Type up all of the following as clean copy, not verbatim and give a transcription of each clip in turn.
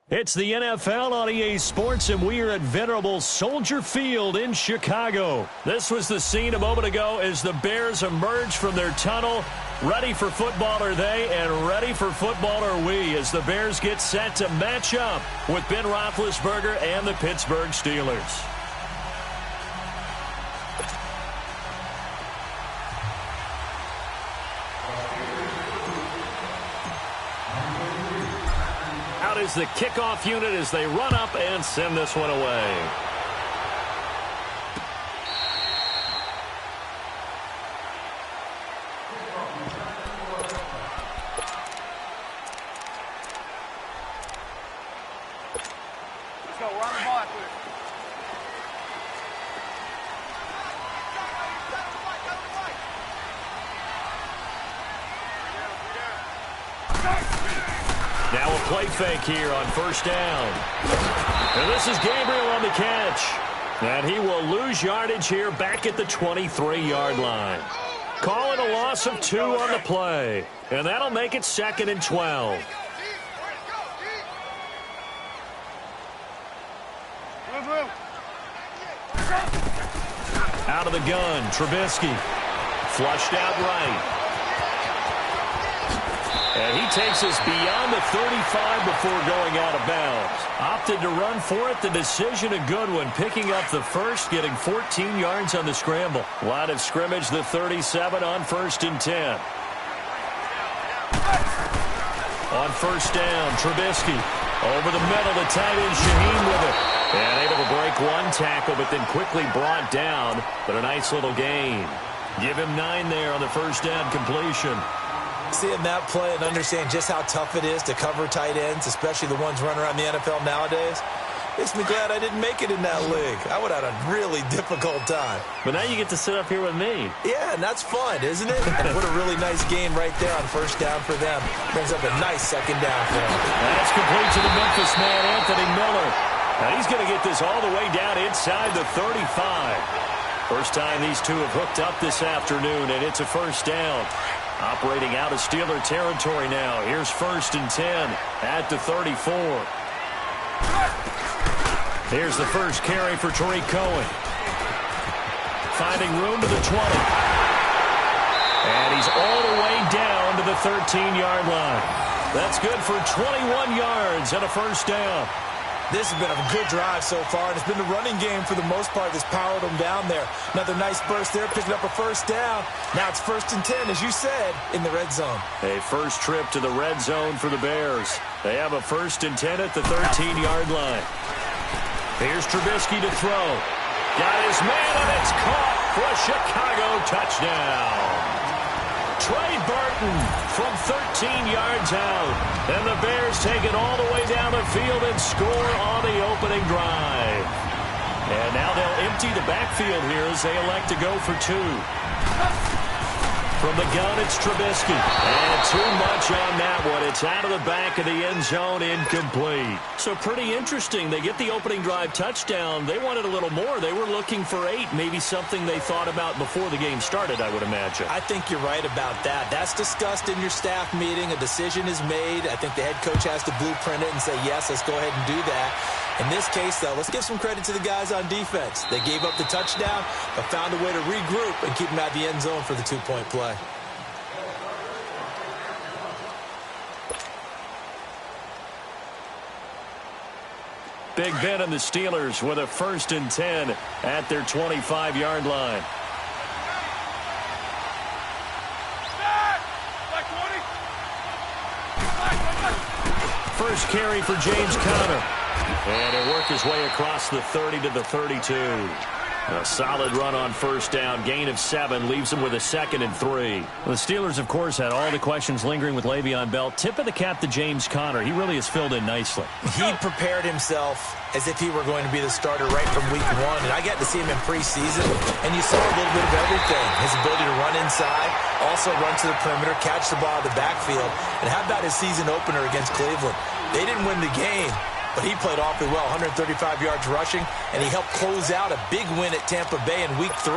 It's the NFL on EA Sports, and we are at venerable Soldier Field in Chicago. This was the scene a moment ago as the Bears emerged from their tunnel. Ready for football are they, and ready for football are we, as the Bears get set to match up with Ben Roethlisberger and the Pittsburgh Steelers. Out is the kickoff unit as they run up and send this one away. Let's go. We're on the ball after this. Now a play fake here on first down. And this is Gabriel on the catch. And he will lose yardage here back at the 23-yard line. Calling a loss of 2 on the play. And that'll make it 2nd and 12. Out of the gun, Trubisky. Flushed out right. And he takes us beyond the 35 before going out of bounds. Opted to run for it. The decision a good one. Picking up the first, getting 14 yards on the scramble. Line of scrimmage, the 37 on 1st and 10. On first down, Trubisky. Over the middle, the tight end, Shaheen with it. And able to break one tackle, but then quickly brought down. But a nice little gain. Give him 9 there on the first down completion. Seeing that play and understand just how tough it is to cover tight ends, especially the ones running around the NFL nowadays, makes me glad I didn't make it in that league. I would have had a really difficult time. But now you get to sit up here with me. Yeah, and that's fun, isn't it? And what a really nice gain right there on first down for them. Brings up a nice second down for them. That's complete to the Memphis man, Anthony Miller. Now he's going to get this all the way down inside the 35. First time these two have hooked up this afternoon, and it's a first down. Operating out of Steeler territory now. Here's 1st and 10 at the 34. Here's the first carry for Tariq Cohen. Finding room to the 20. And he's all the way down to the 13-yard line. That's good for 21 yards and a first down. This has been a good drive so far, and it's been the running game for the most part that's powered them down there. Another nice burst there, picking up a first down. Now it's 1st and 10, as you said, in the red zone. A first trip to the red zone for the Bears. They have a 1st and 10 at the 13-yard line. Here's Trubisky to throw. Got his man, and it's caught for a Chicago touchdown. Trey Burton from 13 yards out. And the Bears take it all the way down the field and score on the opening drive. And now they'll empty the backfield here as they elect to go for 2. From the gun, it's Trubisky. And too much on that one. It's out of the back of the end zone, incomplete. So pretty interesting. They get the opening drive touchdown. They wanted a little more. They were looking for 8, maybe something they thought about before the game started, I would imagine. I think you're right about that. That's discussed in your staff meeting. A decision is made. I think the head coach has to blueprint it and say, yes, let's go ahead and do that. In this case, though, let's give some credit to the guys on defense. They gave up the touchdown, but found a way to regroup and keep them out of the end zone for the 2-point play. Big Ben and the Steelers with a 1st and 10 at their 25-yard line. First carry for James Conner. And he'll work his way across the 30 to the 32. A solid run on first down. Gain of 7 leaves him with a 2nd and 3. The Steelers, of course, had all the questions lingering with Le'Veon Bell. Tip of the cap to James Conner. He really has filled in nicely. He prepared himself as if he were going to be the starter right from week 1. And I got to see him in preseason, and you saw a little bit of everything. His ability to run inside, also run to the perimeter, catch the ball in the backfield. And how about his season opener against Cleveland? They didn't win the game, but he played awfully well, 135 yards rushing, and he helped close out a big win at Tampa Bay in Week 3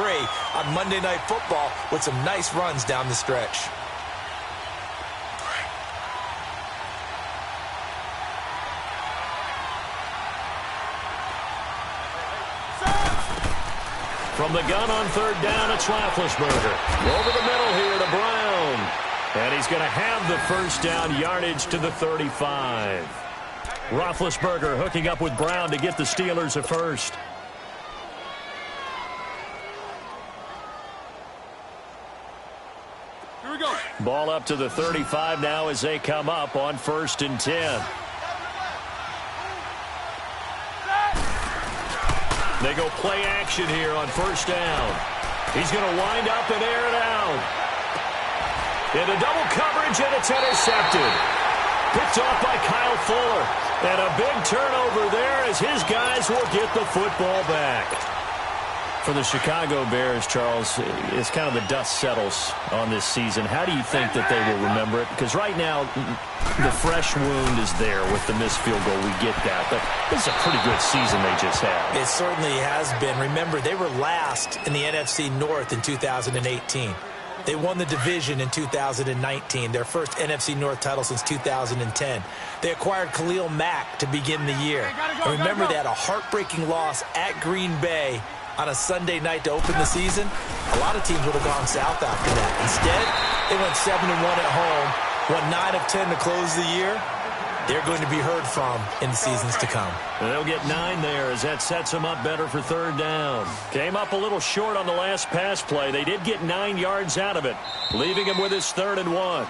on Monday Night Football with some nice runs down the stretch. From the gun on third down, it's Roethlisberger. Over the middle here to Brown. And he's going to have the first down, yardage to the 35. Roethlisberger hooking up with Brown to get the Steelers a first. Here we go. Ball up to the 35 now as they come up on 1st and 10. They go play action here on 1st down. He's going to wind up and air it out. Into double coverage, and it's intercepted. Picked off by Kyle Fuller. And a big turnover there as his guys will get the football back. For the Chicago Bears, Charles, it's kind of the dust settles on this season. How do you think that they will remember it? Because right now, the fresh wound is there with the missed field goal. We get that. But this is a pretty good season they just had. It certainly has been. Remember, they were last in the NFC North in 2018. They won the division in 2019, their first NFC North title since 2010. They acquired Khalil Mack to begin the year. And remember, they had a heartbreaking loss at Green Bay on a Sunday night to open the season. A lot of teams would have gone south after that. Instead, they went 7-1 at home, won 9 of 10 to close the year. They're going to be heard from in the seasons to come. And they'll get 9 there as that sets them up better for third down. Came up a little short on the last pass play. They did get 9 yards out of it, leaving him with his 3rd and 1.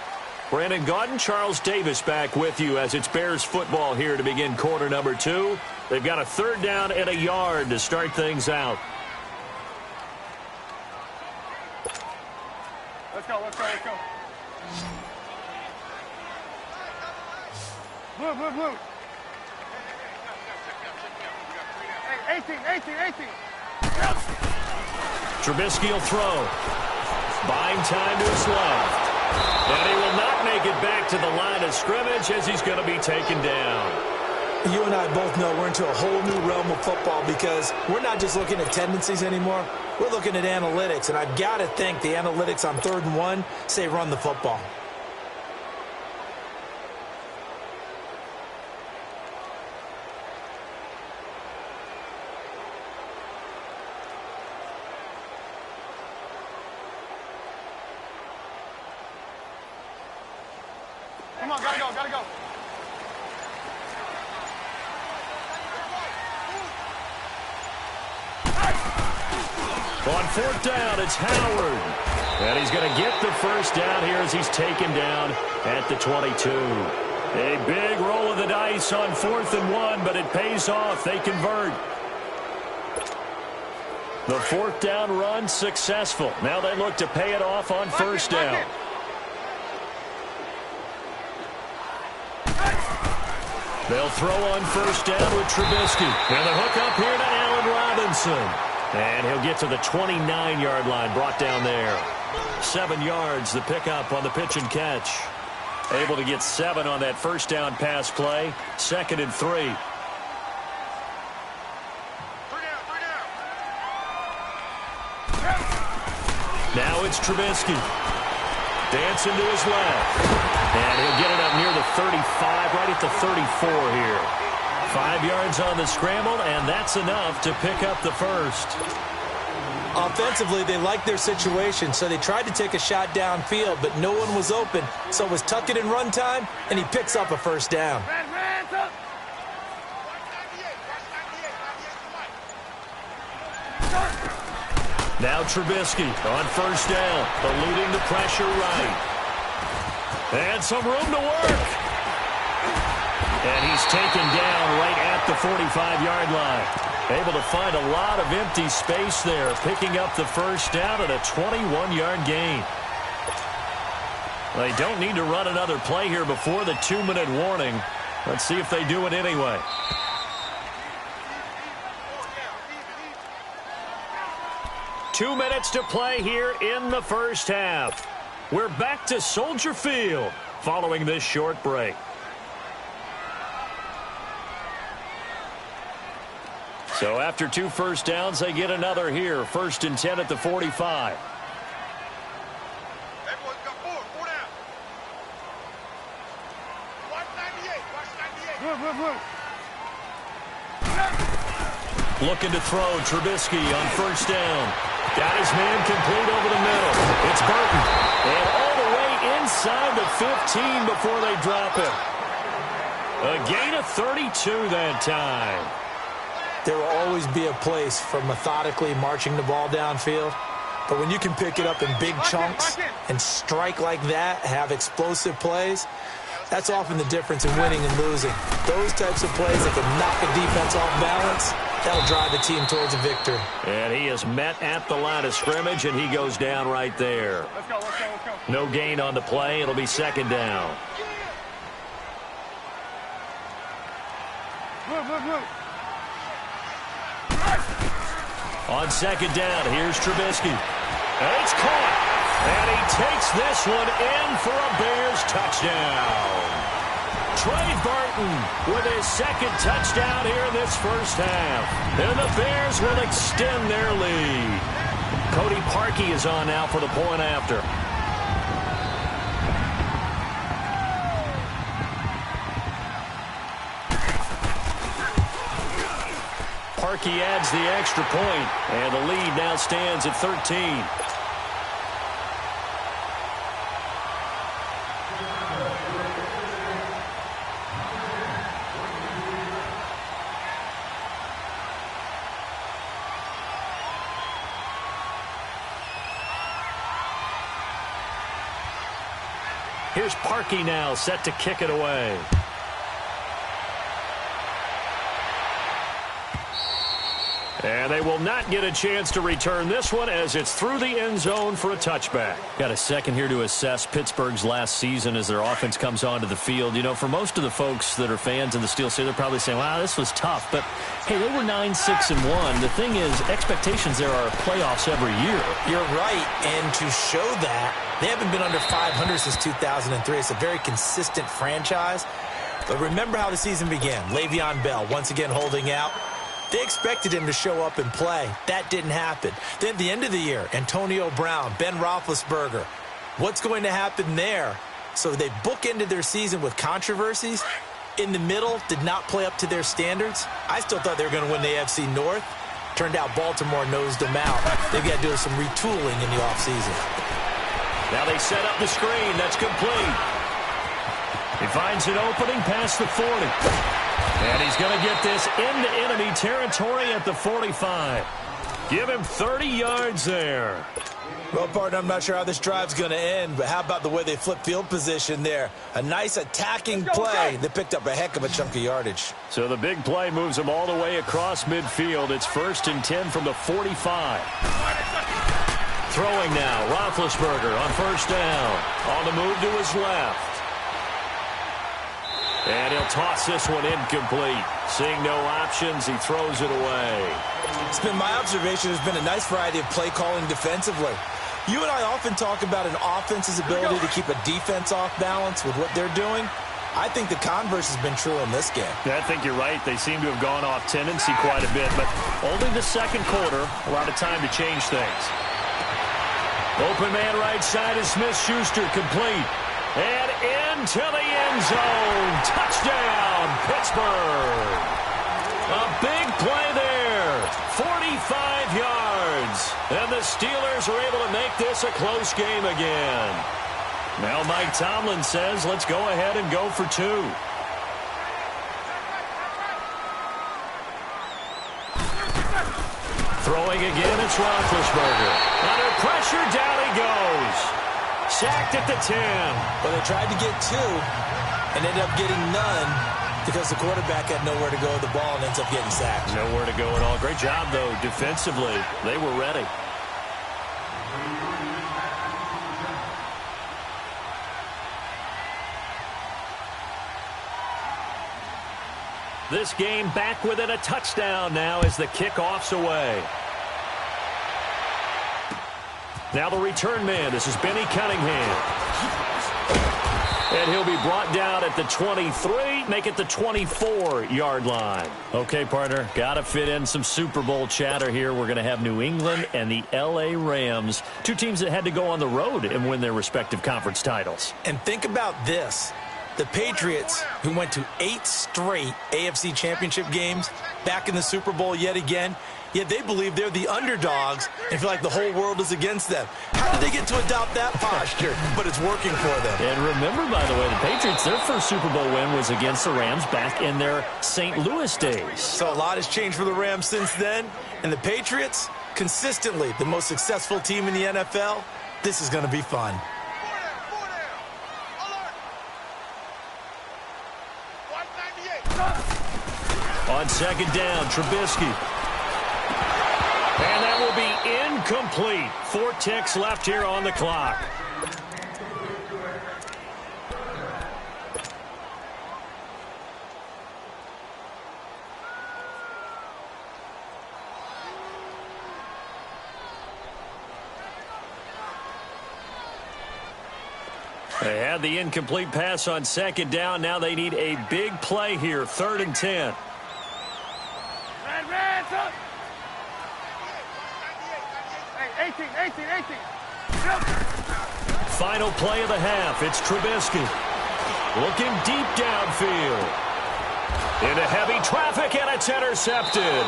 Brandon Gaudin, Charles Davis back with you as it's Bears football here to begin quarter number 2. They've got a 3rd down and a yard to start things out. Let's go, let's go, let's go. Blue, blue, blue. Hey, 18, 18, 18. Trubisky will throw. Buying time to his left. And he will not make it back to the line of scrimmage as he's going to be taken down. You and I both know we're into a whole new realm of football because we're not just looking at tendencies anymore. We're looking at analytics, and I've got to think the analytics on 3rd and 1 say run the football. Come on, gotta go, gotta go. On 4th down, it's Howard. And he's going to get the first down here as he's taken down at the 22. A big roll of the dice on 4th and 1, but it pays off. They convert. The 4th down run successful. Now they look to pay it off on 1st down. They'll throw on 1st down with Trubisky. And the hook up here to Allen Robinson. And he'll get to the 29-yard line, brought down there. 7 yards, the pickup on the pitch and catch. Able to get 7 on that 1st down pass play. 2nd and 3. Now it's Trubisky. Dancing to his left. And he'll get it up near the 35, right at the 34 here. 5 yards on the scramble, and that's enough to pick up the first. Offensively, they liked their situation, so they tried to take a shot downfield, but no one was open. So it was tuck it in run time, and he picks up a 1st down. Now Trubisky on 1st down, eluding the pressure right. And some room to work. And he's taken down right at the 45-yard line. Able to find a lot of empty space there, picking up the 1st down at a 21-yard gain. They don't need to run another play here before the 2-minute warning. Let's see if they do it anyway. Two minutes to play here in the first half. We're back to Soldier Field following this short break. So after 2 1st downs, they get another here. 1st and 10 at the 45. Everyone's got 4 down. Watch 98, watch 98. Blue. Looking to throw. Trubisky on 1st down. Got his man complete over the middle. It's Burton. And all the way inside the 15 before they drop it. A gain of 32 that time. There will always be a place for methodically marching the ball downfield. But when you can pick it up in big chunks and strike like that, have explosive plays, that's often the difference in winning and losing. Those types of plays that can knock a defense off balance, that'll drive the team towards a victory. And he is met at the line of scrimmage, and he goes down right there. Let's go, let's go, let's go. No gain on the play. It'll be second down. Move, move, move. On second down, here's Trubisky. And it's caught. And he takes this one in for a Bears touchdown. Trey Burton with his second touchdown here in this first half. And the Bears will extend their lead. Cody Parkey is on now for the point after. Parkey adds the extra point, and the lead now stands at 13. Here's Parkey now, set to kick it away. And they will not get a chance to return this one as it's through the end zone for a touchback. Got a second here to assess Pittsburgh's last season as their offense comes onto the field. You know, for most of the folks that are fans in the Steel City, they're probably saying, wow, this was tough. But, hey, they were 9-6-1. The thing is, expectations there are playoffs every year. You're right, and to show that, they haven't been under 500 since 2003. It's a very consistent franchise. But remember how the season began. Le'Veon Bell once again holding out. They expected him to show up and play. That didn't happen. Then at the end of the year, Antonio Brown, Ben Roethlisberger. What's going to happen there? So they bookended their season with controversies. In the middle, did not play up to their standards. I still thought they were going to win the AFC North. Turned out Baltimore nosed them out. They've got to do some retooling in the offseason. Now they set up the screen. That's complete. He finds an opening past the 40. And he's going to get this into enemy territory at the 45. Give him 30 yards there. Well, partner, I'm not sure how this drive's going to end, but how about the way they flip field position there? A nice attacking play that picked up a heck of a chunk of yardage. So the big play moves them all the way across midfield. It's 1st and 10 from the 45. Throwing now, Roethlisberger on first down. On the move to his left. And he'll toss this one incomplete. Seeing no options, he throws it away. It's been my observation there's been a nice variety of play calling defensively. You and I often talk about an offense's ability to keep a defense off balance with what they're doing. I think the converse has been true in this game. Yeah, I think you're right. They seem to have gone off tendency quite a bit, but only the second quarter, a lot of time to change things. Open man right side is Smith-Schuster, complete. And into the end zone. Touchdown, Pittsburgh. A big play there. 45 yards. And the Steelers are able to make this a close game again. Now Mike Tomlin says, let's go ahead and go for 2. Throwing again, it's Roethlisberger. Under pressure, down he goes. Sacked at the 10. Well, they tried to get 2 and ended up getting none because the quarterback had nowhere to go with the ball and ends up getting sacked. Nowhere to go at all. Great job, though, defensively. They were ready. This game back within a touchdown now as the kickoff's away. Now the return man. This is Benny Cunningham. And he'll be brought down at the 23, make it the 24-yard line. Okay, partner, got to fit in some Super Bowl chatter here. We're going to have New England and the L.A. Rams, 2 teams that had to go on the road and win their respective conference titles. And think about this. The Patriots, who went to 8 straight AFC championship games, back in the Super Bowl yet again, yet they believe they're the underdogs and feel like the whole world is against them. How did they get to adopt that posture? But it's working for them. And remember, by the way, the Patriots, their first Super Bowl win was against the Rams back in their St. Louis days. So a lot has changed for the Rams since then. And the Patriots, consistently the most successful team in the NFL. This is going to be fun. On second down, Trubisky. And that will be incomplete. 4 ticks left here on the clock. They had the incomplete pass on second down. Now they need a big play here. 3rd and 10. Hey, 18. Final play of the half. It's Trubisky. Looking deep downfield. Into heavy traffic, and it's intercepted.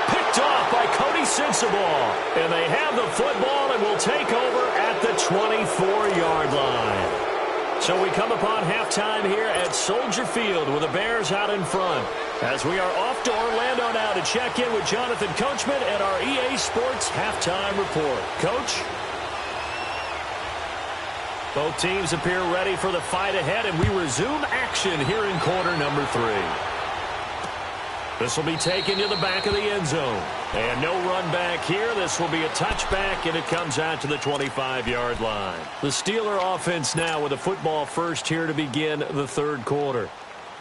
Picked off by Cody Sensabaugh. And they have the football and will take over at the 24-yard line. So we come upon halftime here at Soldier Field with the Bears out in front. As we are off to Orlando now to check in with Jonathan Coachman and our EA Sports Halftime Report. Coach? Both teams appear ready for the fight ahead, and we resume action here in quarter number 3. This will be taken to the back of the end zone. And no run back here. This will be a touchback, and it comes out to the 25-yard line. The Steeler offense now with the football first here to begin the 3rd quarter.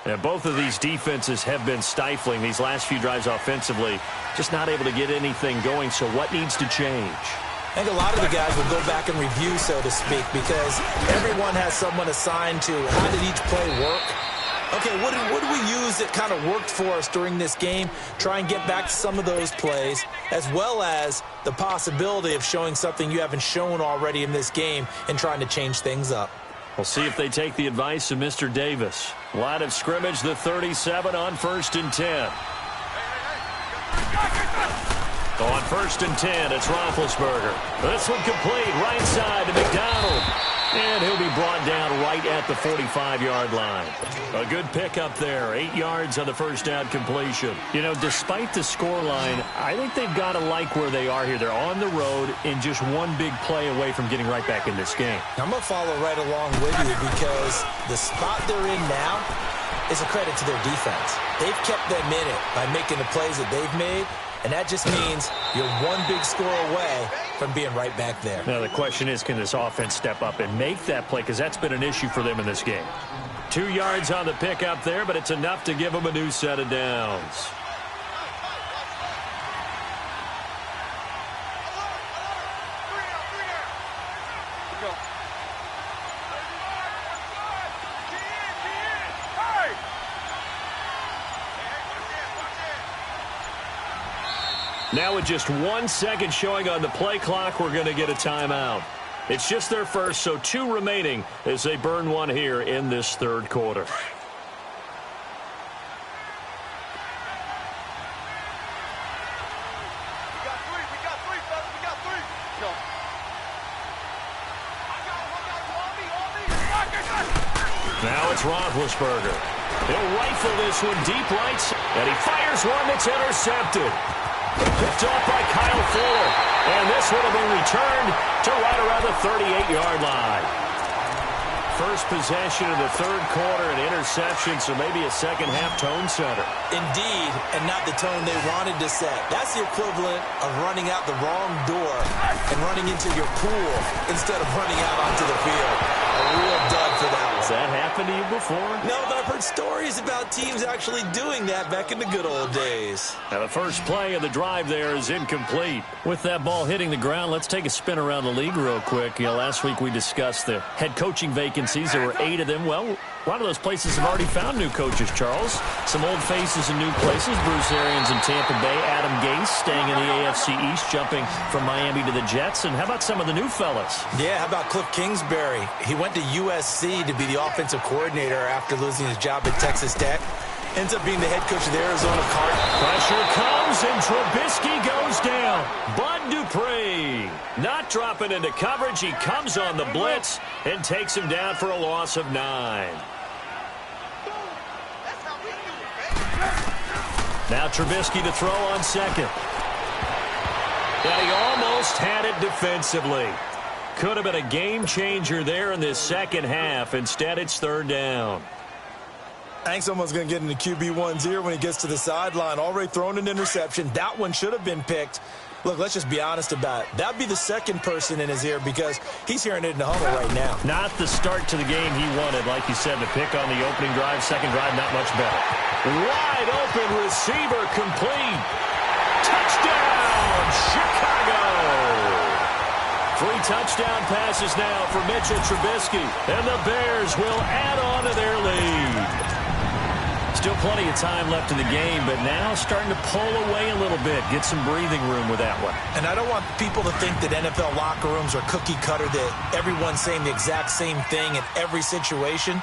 And both of these defenses have been stifling these last few drives offensively. Just not able to get anything going, so what needs to change? I think a lot of the guys will go back and review, so to speak, because everyone has someone assigned to how did each play work. Okay, what did we use that kind of worked for us during this game? Try and get back to some of those plays, as well as the possibility of showing something you haven't shown already in this game and trying to change things up. We'll see if they take the advice of Mr. Davis. Line of scrimmage, the 37 on 1st and 10. On 1st and 10, it's Roethlisberger. This one complete, right side to McDonald. And he'll be brought down right at the 45-yard line. A good pickup there. 8 yards on the first down completion. You know, despite the scoreline, I think they've got to like where they are here. They're on the road and just one big play away from getting right back in this game. I'm going to follow right along with you because the spot they're in now is a credit to their defense. They've kept them in it by making the plays that they've made. And that just means you're one big score away from being right back there. Now, the question is, can this offense step up and make that play? Because that's been an issue for them in this game. 2 yards on the pickup there, but it's enough to give them a new set of downs. Now with just 1 second showing on the play clock, we're going to get a timeout. It's just their first, so 2 remaining as they burn one here in this 3rd quarter. We got 3, fellas. We got 3. Go. Now it's Roethlisberger. He'll rifle this one deep right, and he fires one that's intercepted. Picked off by Kyle Fuller. And this would have been returned to right around the 38-yard line. First possession of the 3rd quarter, an interception, so maybe a second-half tone setter. Indeed, and not the tone they wanted to set. That's the equivalent of running out the wrong door and running into your pool instead of running out onto the field. A real dud for that one. Has that happened to you before? No, but I've heard stories about teams actually doing that back in the good old days. Now the first play of the drive there is incomplete. With that ball hitting the ground, let's take a spin around the league real quick. You know, last week we discussed the head coaching vacancies. There were 8 of them. Well, a lot of those places have already found new coaches, Charles. Some old faces in new places. Bruce Arians in Tampa Bay. Adam Gase staying in the AFC East, jumping from Miami to the Jets. And how about some of the new fellas? Yeah, how about Cliff Kingsbury? He went to USC to be the offensive coordinator after losing his job at Texas Tech. ends up being the head coach of the Arizona Cardinals. Pressure comes, and Trubisky goes down. Bud Dupree not dropping into coverage. He comes on the blitz and takes him down for a loss of 9. Now Trubisky to throw on second. And he almost had it defensively. Could have been a game changer there in this second half. Instead, it's third down. I think someone's going to get into QB1's ear when he gets to the sideline. Already thrown an interception. That one should have been picked. Look, let's just be honest about it. That'd be the second person in his ear because he's hearing it in the huddle right now. Not the start to the game he wanted. Like you said, the pick on the opening drive, second drive, not much better. Wide open receiver complete. Touchdown, Chicago. 3 touchdown passes now for Mitchell Trubisky. And the Bears will add on to their lead. Still plenty of time left in the game, but now starting to pull away a little bit. Get some breathing room with that one. And I don't want people to think that NFL locker rooms are cookie cutter, that everyone's saying the exact same thing in every situation.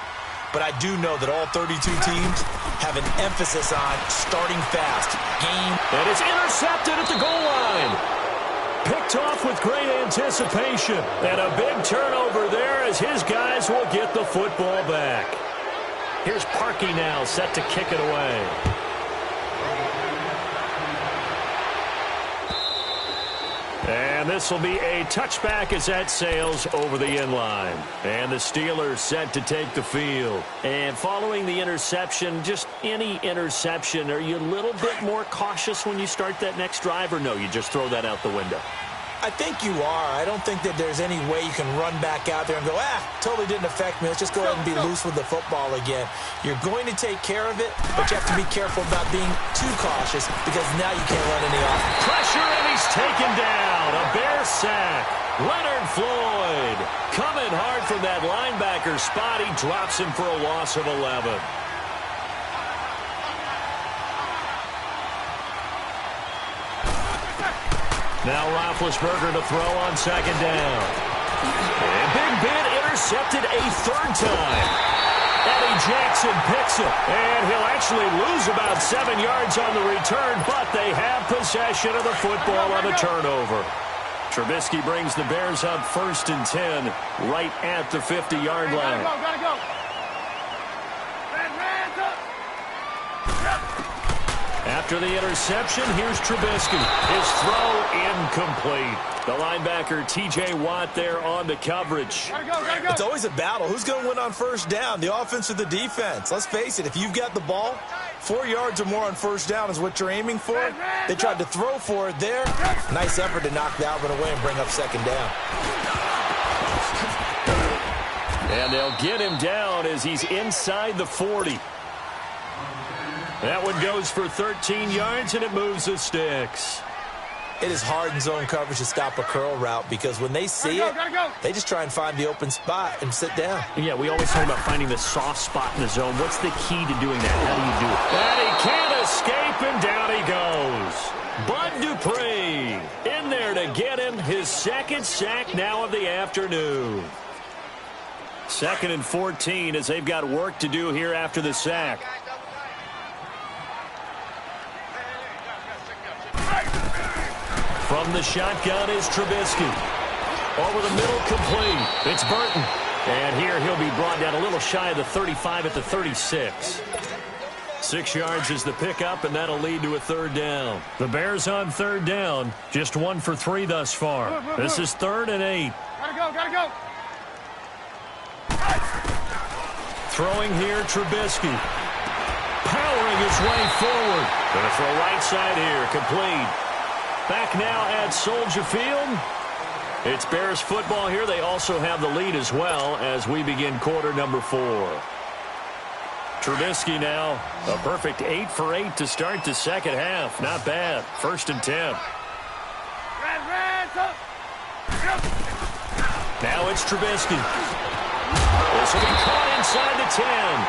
But I do know that all 32 teams have an emphasis on starting fast. Game. And it's intercepted at the goal line. Picked off with great anticipation. And a big turnover there as his guys will get the football back. Here's Parkey now, set to kick it away. And this will be a touchback as that sails over the end line. And the Steelers set to take the field. And following the interception, just any interception, are you a little bit more cautious when you start that next drive, or no, you just throw that out the window? I think you are. I don't think that there's any way you can run back out there and go, totally didn't affect me. Let's just go ahead and be loose with the football again. You're going to take care of it, but you have to be careful about being too cautious because now you can't run any off. Pressure, and he's taken down. A Bear sack. Leonard Floyd coming hard from that linebacker spot. He drops him for a loss of 11. Now Roethlisberger to throw on second down. And Big Ben intercepted a third time. Eddie Jackson picks it. And he'll actually lose about 7 yards on the return, but they have possession of the football on the turnover. Trubisky brings the Bears up 1st and 10 right at the 50-yard line. Gotta go. After the interception, here's Trubisky. His throw incomplete. The linebacker, T.J. Watt, there on the coverage. Gotta go. It's always a battle. Who's going to win on first down, the offense or the defense? Let's face it, if you've got the ball, 4 yards or more on first down is what you're aiming for. They tried to throw for it there. Nice effort to knock that one away and bring up second down. And they'll get him down as he's inside the 40. That one goes for 13 yards, and it moves the sticks. It is hard in zone coverage to stop a curl route because when they see it, they just try and find the open spot and sit down. Yeah, we always talk about finding the soft spot in the zone. What's the key to doing that? How do you do it? And he can't escape, and down he goes. Bud Dupree in there to get him his second sack now of the afternoon. 2nd and 14 as they've got work to do here after the sack. From the shotgun is Trubisky. Over the middle, complete. It's Burton. And here he'll be brought down a little shy of the 35 at the 36. 6 yards is the pickup, and that'll lead to a third down. The Bears on third down. Just 1 for 3 thus far. This is 3rd and 8. Gotta go. Throwing here, Trubisky. Powering his way forward. Gonna throw right side here, complete. Back now at Soldier Field. It's Bears football here. They also have the lead as well as we begin quarter number 4. Trubisky now, a perfect 8 for 8 to start the second half. Not bad. 1st and 10. Now it's Trubisky. This will be caught inside the 10.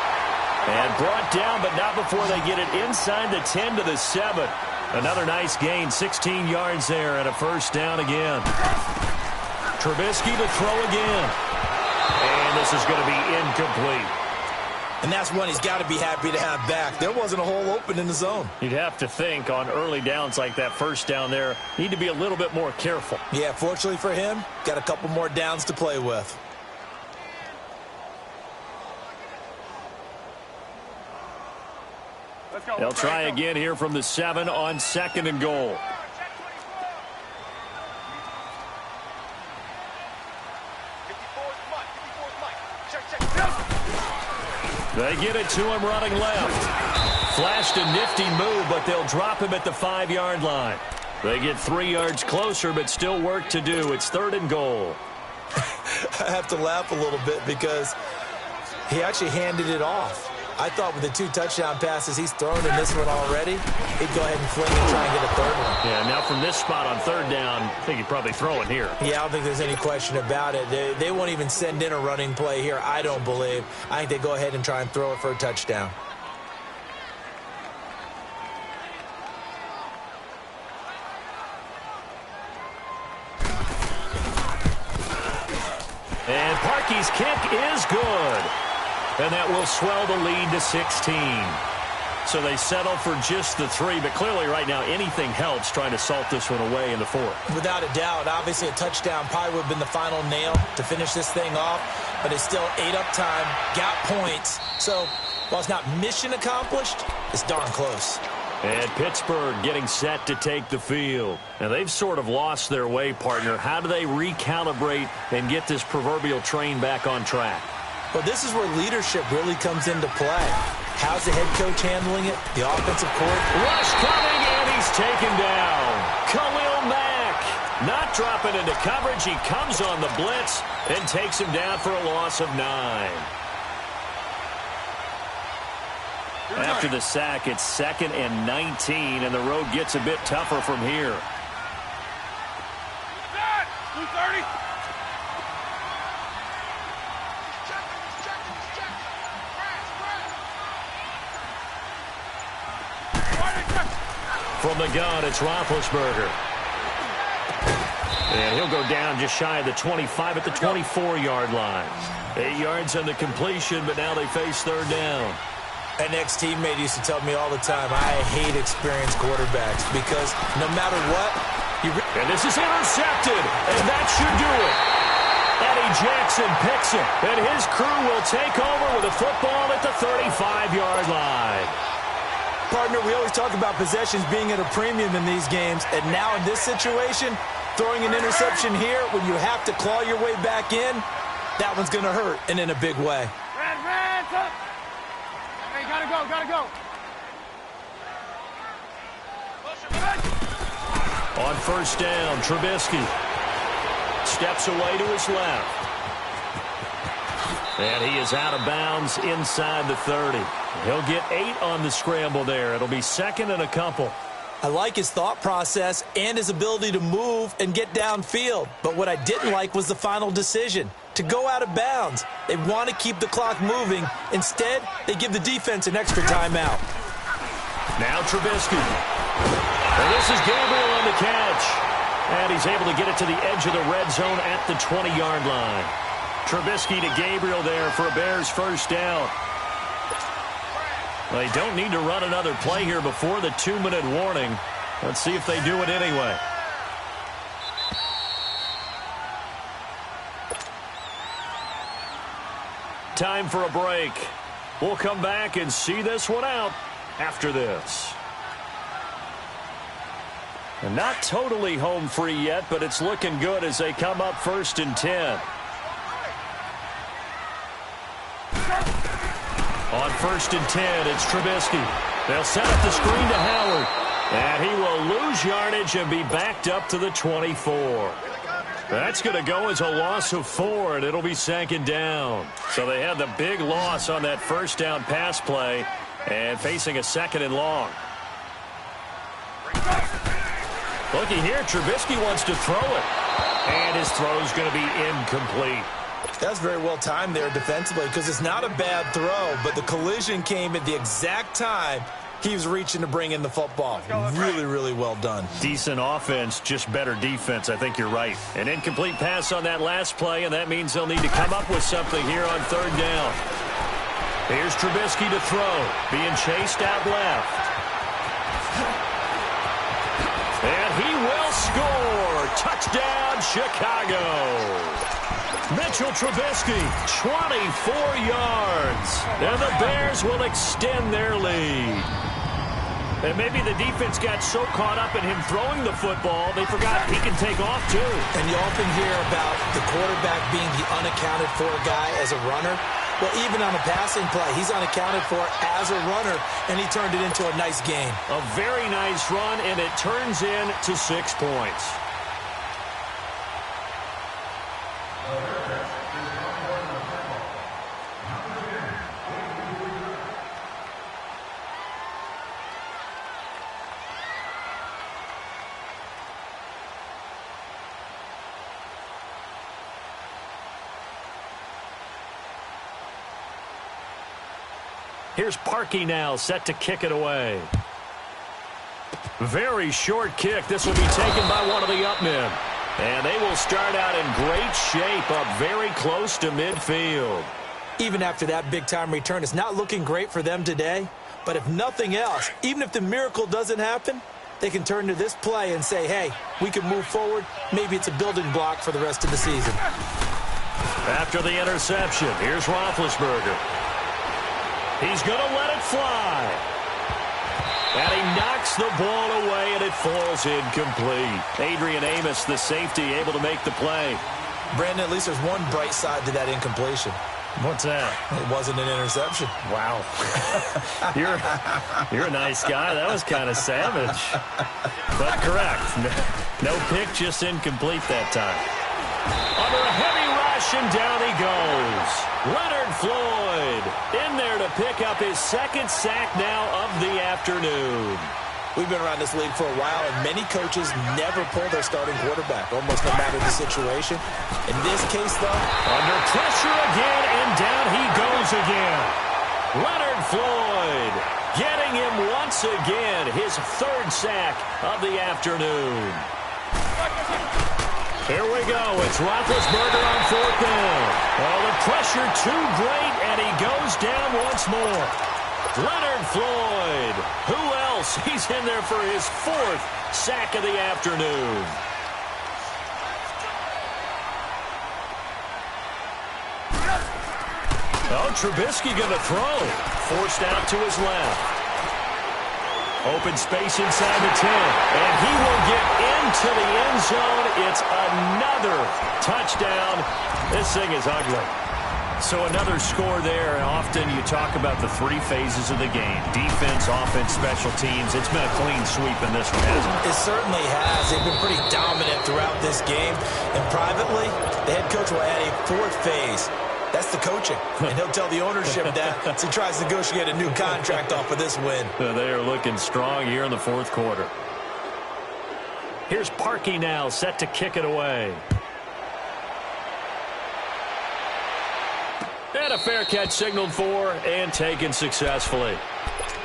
And brought down, but not before they get it inside the 10 to the 7. Another nice gain, 16 yards there, and a first down again. Trubisky to throw again. And this is going to be incomplete. And that's one he's got to be happy to have back. There wasn't a hole open in the zone. You'd have to think on early downs like that first down there, need to be a little bit more careful. Yeah, fortunately for him, got a couple more downs to play with. Let's go. They'll try again here from the 7 on 2nd and goal. They get it to him running left. Flashed a nifty move, but they'll drop him at the 5-yard line. They get 3 yards closer, but still work to do. It's 3rd and goal. I have to laugh a little bit because he actually handed it off. I thought with the 2 touchdown passes he's thrown in this one already, he'd go ahead and fling and try and get a 3rd one. Yeah, now from this spot on 3rd down, I think he'd probably throw it here. Yeah, I don't think there's any question about it. They won't even send in a running play here, I don't believe. I think they go ahead and try and throw it for a touchdown. And Parkey's kick is good. And that will swell the lead to 16. So they settle for just the 3, but clearly right now anything helps trying to salt this one away in the 4th. Without a doubt, obviously a touchdown probably would have been the final nail to finish this thing off, but it's still 8 up time, got points. So while it's not mission accomplished, it's darn close. And Pittsburgh getting set to take the field. Now they've sort of lost their way, partner. How do they recalibrate and get this proverbial train back on track? Well, this is where leadership really comes into play. How's the head coach handling it? The offensive coordinator. Rush coming, and he's taken down. Khalil Mack not dropping into coverage. He comes on the blitz and takes him down for a loss of 9. After the sack, it's 2nd and 19, and the road gets a bit tougher from here. 230. From the gun, it's Roethlisberger. And he'll go down just shy of the 25 at the 24-yard line. 8 yards on the completion, but now they face 3rd down. An ex-teammate used to tell me all the time, I hate experienced quarterbacks because no matter what, and this is intercepted, and that should do it. Eddie Jackson picks it, and his crew will take over with a football at the 35-yard line. Partner, we always talk about possessions being at a premium in these games, and now in this situation, throwing an interception here when you have to claw your way back in, that one's going to hurt, and in a big way. Red, up. Hey, gotta go. On 1st down, Trubisky steps away to his left. And he is out of bounds inside the 30. He'll get 8 on the scramble there. It'll be 2nd and a couple. I like his thought process and his ability to move and get downfield. But what I didn't like was the final decision, to go out of bounds. They want to keep the clock moving. Instead, they give the defense an extra timeout. Now Trubisky. And this is Gabriel on the catch. And he's able to get it to the edge of the red zone at the 20-yard line. Trubisky to Gabriel there for a Bears 1st down. They don't need to run another play here before the 2-minute warning. Let's see if they do it anyway. Time for a break. We'll come back and see this one out after this. And not totally home free yet, but it's looking good as they come up 1st and 10. On 1st and 10, it's Trubisky. They'll set up the screen to Howard. And he will lose yardage and be backed up to the 24. That's going to go as a loss of 4, and it'll be 2nd down. So they had the big loss on that 1st down pass play and facing a 2nd and long. Looking here, Trubisky wants to throw it. And his throw's going to be incomplete. That's very well timed there defensively because it's not a bad throw, but the collision came at the exact time he was reaching to bring in the football. Really, really well done. Decent offense, just better defense. I think you're right. An incomplete pass on that last play, and that means they'll need to come up with something here on 3rd down. Here's Trubisky to throw. Being chased out left. And he will score. Touchdown, Chicago. Mitchell Trubisky, 24 yards. And the Bears will extend their lead. And maybe the defense got so caught up in him throwing the football, they forgot he can take off, too. And you often hear about the quarterback being the unaccounted-for guy as a runner. Well, even on a passing play, he's unaccounted for as a runner, and he turned it into a nice game. A very nice run, and it turns into 6 points. Here's Parkey now, set to kick it away. Very short kick. This will be taken by one of the up men. And they will start out in great shape, up very close to midfield. Even after that big-time return, it's not looking great for them today. But if nothing else, even if the miracle doesn't happen, they can turn to this play and say, hey, we can move forward. Maybe it's a building block for the rest of the season. After the interception, here's Roethlisberger. He's going to let it fly. And he knocks the ball away, and it falls incomplete. Adrian Amos, the safety, able to make the play. Brandon, at least there's one bright side to that incompletion. What's that? It wasn't an interception. Wow. You're a nice guy. That was kind of savage. But correct. No pick, just incomplete that time. Under a heavy rush, and down he goes. Leonard Floyd in there to pick up his second sack now of the afternoon. We've been around this league for a while, and many coaches never pull their starting quarterback, almost no matter the situation. In this case, though, under pressure again, and down he goes again. Leonard Floyd getting him once again, his third sack of the afternoon. Here we go. It's Roethlisberger on fourth down. Oh, the pressure too great, and he goes down once more. Leonard Floyd. Who else? He's in there for his fourth sack of the afternoon. Oh, Trubisky going to throw. Forced out to his left. Open space inside the 10. And he will get into the end zone. It's another touchdown. This thing is ugly. So another score there, and often you talk about the three phases of the game. Defense, offense, special teams. It's been a clean sweep in this one, hasn't it? It certainly has. They've been pretty dominant throughout this game. And privately, the head coach will add a fourth phase. That's the coaching. And he'll tell the ownership that as he tries to negotiate a new contract off of this win. They are looking strong here in the fourth quarter. Here's Parkey now, set to kick it away. And a fair catch signaled for and taken successfully.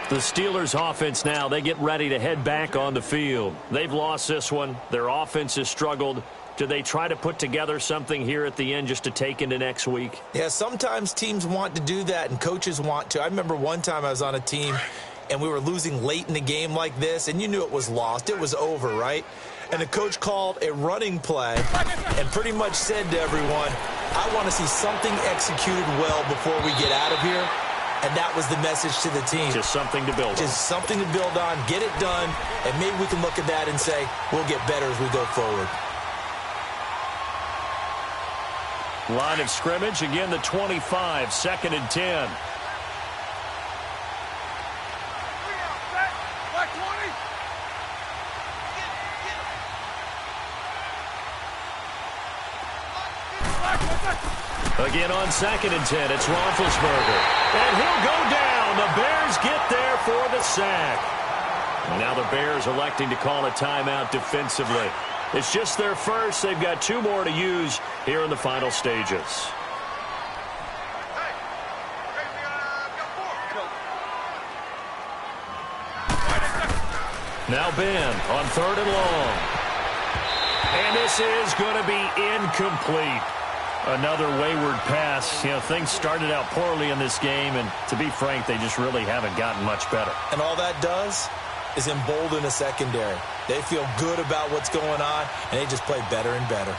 The Steelers' offense now, they get ready to head back on the field. They've lost this one. Their offense has struggled. Do they try to put together something here at the end just to take into next week? Yeah, sometimes teams want to do that and coaches want to. I remember one time I was on a team and we were losing late in the game like this, and you knew it was lost. It was over, right? And the coach called a running play and pretty much said to everyone, I want to see something executed well before we get out of here. And that was the message to the team. Just something to build on. Just something to build on, get it done, and maybe we can look at that and say, we'll get better as we go forward. Line of scrimmage, again the 25, 2nd and 10. Again on 2nd and 10, it's Roethlisberger. And he'll go down. The Bears get there for the sack. And now the Bears electing to call a timeout defensively. It's just their first. They've got 2 more to use here in the final stages. Now Ben on 3rd and long. And this is going to be incomplete. Another wayward pass. You know, things started out poorly in this game, and to be frank, they just really haven't gotten much better. And all that does is embolden a secondary. They feel good about what's going on, and they just play better and better.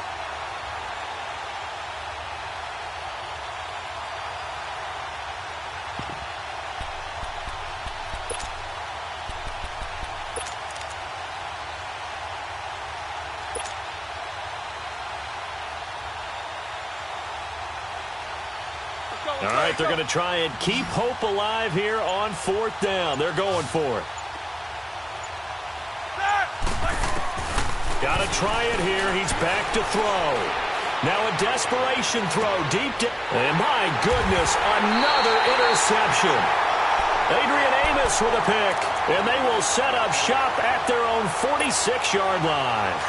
All right, they're going to try and keep hope alive here on 4th down. They're going for it. Got to try it here. He's back to throw. Now a desperation throw deep down. And my goodness, another interception. Adrian Amos with a pick. And they will set up shop at their own 46-yard line.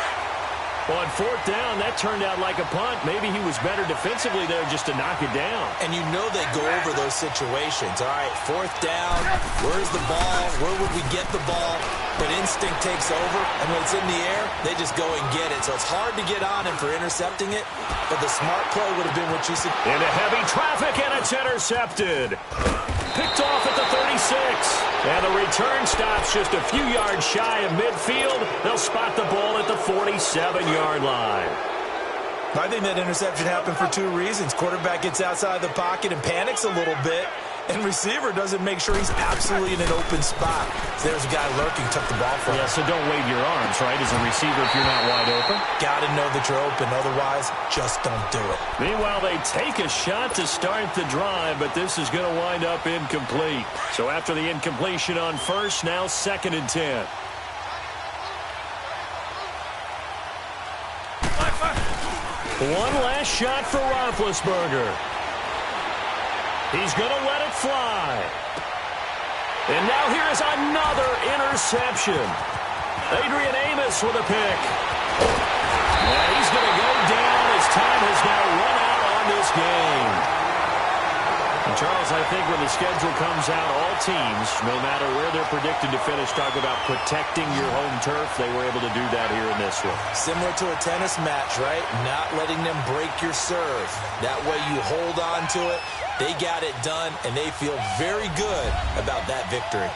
Well, on 4th down, that turned out like a punt. Maybe he was better defensively there just to knock it down. And you know they go over those situations. All right, 4th down, where's the ball? Where would we get the ball? But instinct takes over, and when it's in the air, they just go and get it. So it's hard to get on him for intercepting it, but the smart play would have been what you said. Into heavy traffic, and it's intercepted. Picked off at the 36. And the return stops just a few yards shy of midfield. They'll spot the ball at the 47-yard line. I think that interception happened for two reasons. Quarterback gets outside the pocket and panics a little bit, and receiver doesn't make sure he's absolutely in an open spot. So there's a guy lurking, took the ball from him. Yeah, so don't wave your arms, right, as a receiver if you're not wide open. Got to know that you're open. Otherwise, just don't do it. Meanwhile, they take a shot to start the drive, but this is going to wind up incomplete. So after the incompletion on first, now 2nd and 10. One last shot for Roethlisberger. He's going to let it fly. And now here is another interception. Adrian Amos with a pick. And he's going to go down as time has now run out on this game. And Charles, I think when the schedule comes out, all teams, no matter where they're predicted to finish, talk about protecting your home turf. They were able to do that here in this one. Similar to a tennis match, right? Not letting them break your serve. That way you hold on to it. They got it done, and they feel very good about that victory.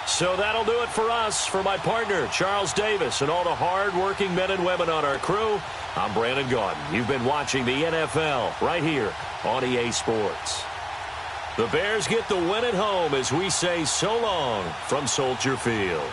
So that'll do it for us. For my partner, Charles Davis, and all the hard-working men and women on our crew, I'm Brandon Gaudin. You've been watching the NFL right here on EA Sports. The Bears get the win at home as we say so long from Soldier Field.